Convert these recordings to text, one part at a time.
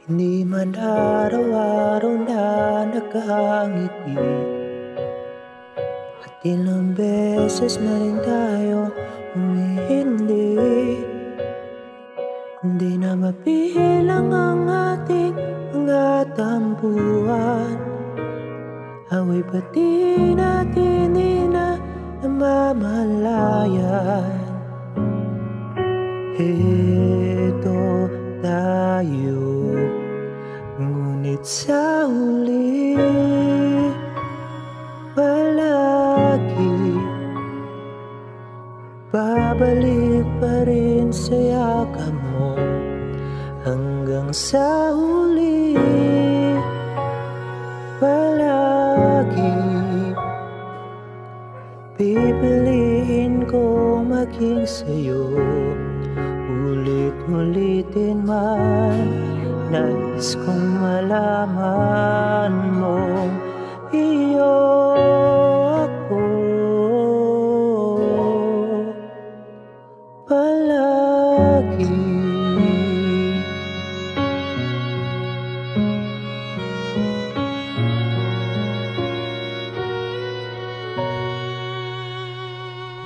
Hindi man araw-araw na nakangiti, at ilang beses na rin tayo humihindi. Hindi na mabilang ang ating mga tampuhan, away pati natin di na namamalayan. Heto tayo, ngunit sa huli palagi babalik pa rin sa yakap mo. Hanggang sa huli palagi pipiliin ko maging sa'yo. Ulit-ulitin man, nais kong malaman mo, iyo ako palagi.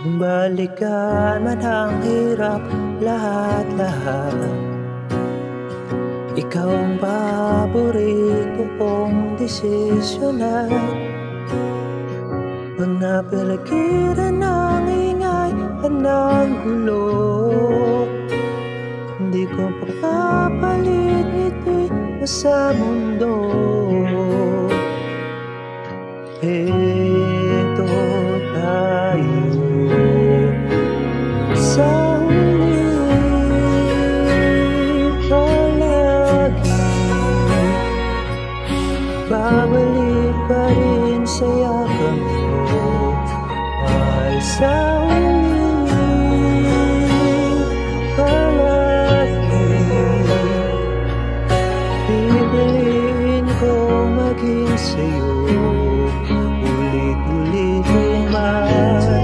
Kung balikan man ang hirap, lahat-lahat, ikaw ang paborito kong desisyonan. Pag napalagiran ng ingay at ng gulo, hindi ko papapalit ngiti mo sa mundo. Heto tayo sa huli palagi, babalik pa rin sa yakap mo. Mahal sa huli palagi, pipiliin ko maging sa'yo. Ulit-ulitin man,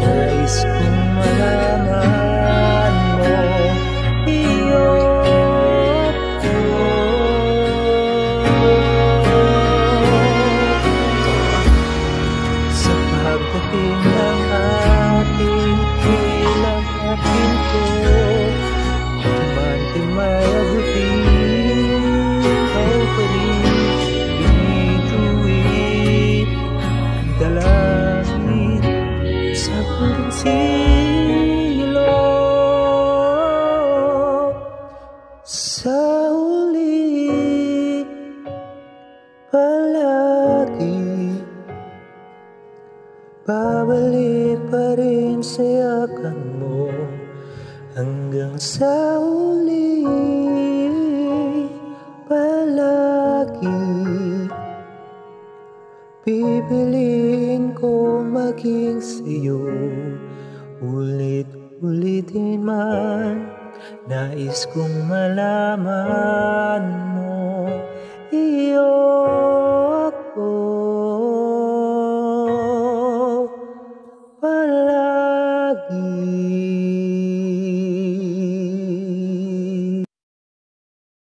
nais kong malaman mo, iyo ako sa pagdating ng ating ilang at pinto. Tumante may abutin, ikaw pa rin binituin ang dalangin sa puling silo. Sa huli palagi, babalik pa rin sa yakap mo. Hanggang sa huli palagi, pipiliin ko maging sa'yo. Ulit-ulitin man, nais kong malaman